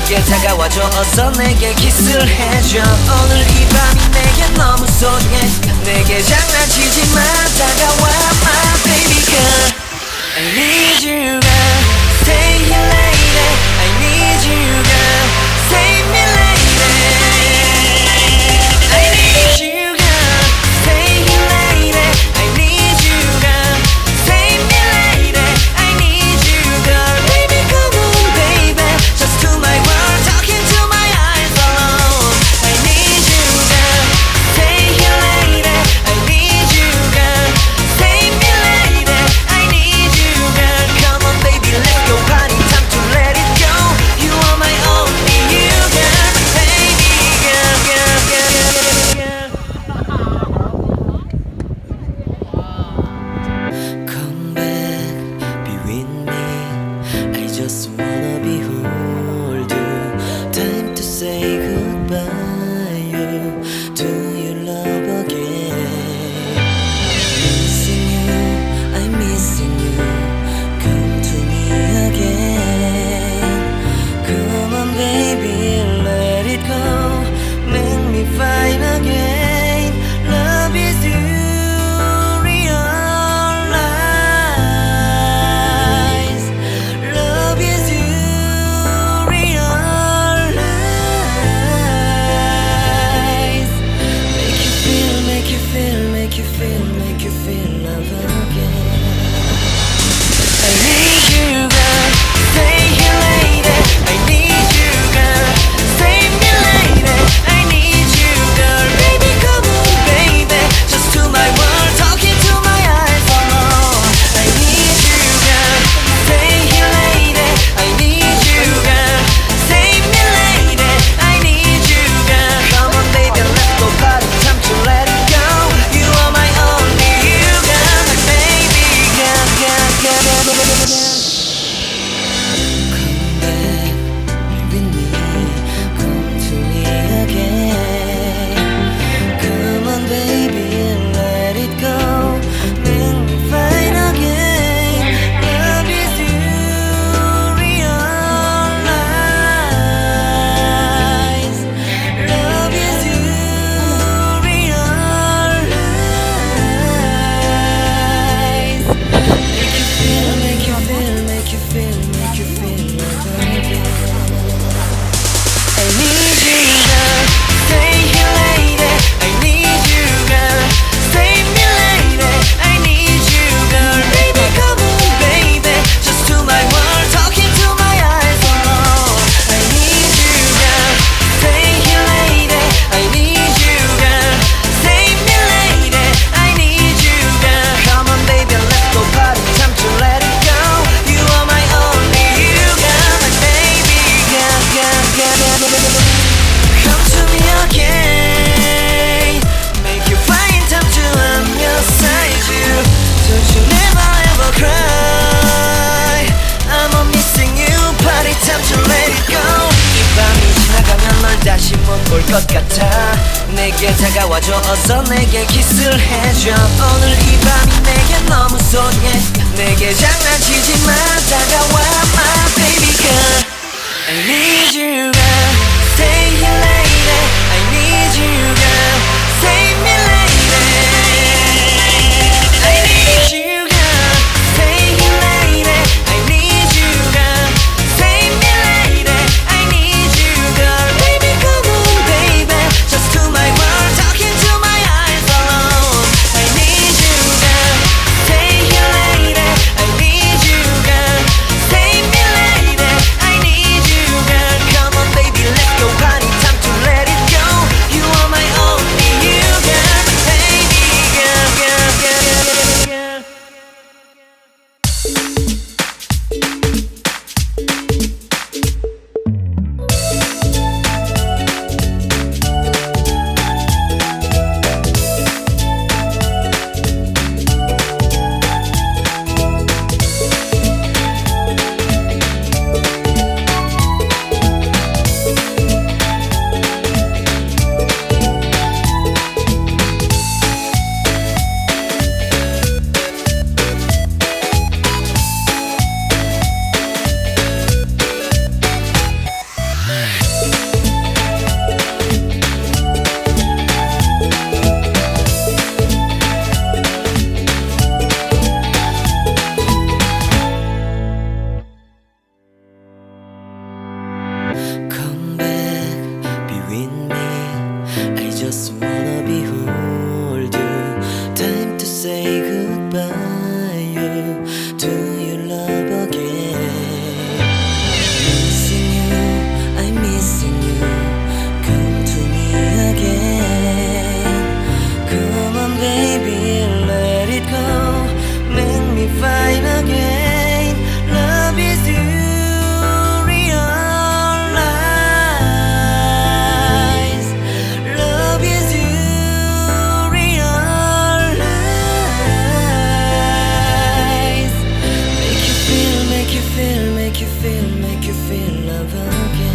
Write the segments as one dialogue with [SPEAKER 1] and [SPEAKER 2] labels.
[SPEAKER 1] 내게 다가와줘 어서 내게 키스를 해줘 오늘 이 밤이 내게 너무 소중해 내게 장난치지 마 다가와 my baby girl I need you girl Stay here lady I need you girl Save me lady I need you girl Stay here lady I need you girl Save me lady I need you girl Baby come on baby Just to my world talking to my eyes alone I need you girl Stay here lady I need you girl Save me lady I need you girl Come on baby let's go party time to let it go You are my only you girl Baby girl girl girl girl Come back be with me I just wanna behold you Time to say goodbye you to your love again Missing you I'm missing you Come to me again Come on baby let it go Make me fine again Love is you realize Love is you realize Make you feel, make you feel, make you feel, make you feel love again I need you girl, stay here lady I need you girl, save me lady I need you girl, baby come on baby Just to my world, talking to my eyes alone I need you girl, stay here lady I need you girl, save me lady I need you girl Come on baby let's go party, time to let it go You are my only you girl, my baby girl, girl, girl, girl, girl, girl. Come back, be with me, come to me again Come on baby, let it go, make me fine again Love is you, realize Love is you, realize Make you feel, make you feel, make you feel, make you feel love again I need you girl, stay here lady I need you girl, save me lady I need you girl, baby come on baby Just to my world, talking to my eyes alone I need you girl, stay here lady I need you girl, save me lady I need you girl Come on baby let's go party, time to let it go You are my only you girl, my baby girl, girl, girl, girl, girl, girl. Come to me again Make you find time to I'm beside you Don't you never ever cry I'm a missing you Party time to let it go 이 밤이 지나가면 널 다시 못 볼 것 같아 내게 다가와줘 어서 내게 키스를 해줘 오늘 이 밤이 내게 너무 소중해 내게 장난치지 마 다가와 my baby girl I need you girl Stay here lady I need you girl Save me lady I need you girl Stay here lady I need you girl Save me lady I need you girl Baby come on baby Just to my world talking to my eyes alone I need you girl Stay here lady I need you girl Save me lady I need you girl Come on baby wanna behold you. Time to say goodbye. You, do you love again? Missing you, I'm missing you. Come to me again. Come on, baby, let it go. Make me fine again. Love is you, realize. Love is you, realize. Make you feel, make you feel, make you feel, make you feel love again.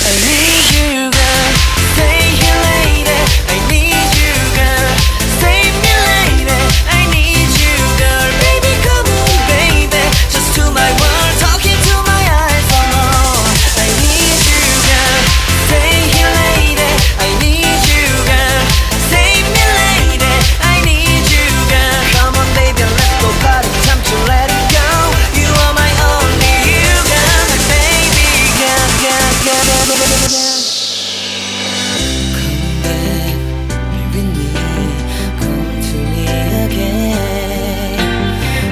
[SPEAKER 1] I need you, girl. Stay here, lady. I need you, girl. Save me, lady. I need you, girl. Baby, come on, baby. Just to my world, talking to my eyes, oh no. I need you, girl. Stay here, lady. I need you, girl. Save me, lady. I need you, girl. Come on, baby, let's go party. Time to let it go. You are my only you, girl. My baby, girl, girl, girl, girl, girl, girl. Come back, be with me. Come to me again.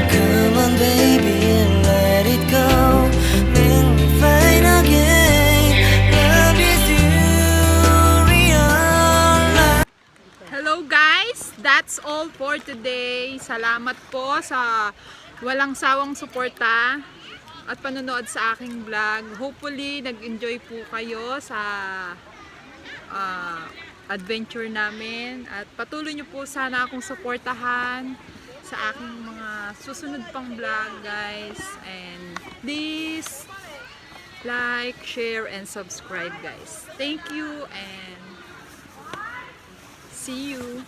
[SPEAKER 1] Come on, baby, let it go. Make me fine again. Love is you, real.
[SPEAKER 2] Hello guys! That's all for today. Salamat po sa walang sawang suporta at panonood sa aking vlog. Hopefully, nag-enjoy po kayo sa adventure namin. At patuloy nyo po sana akong suportahan sa aking mga susunod pang vlog, guys. And please like, share, and subscribe, guys. Thank you and see you!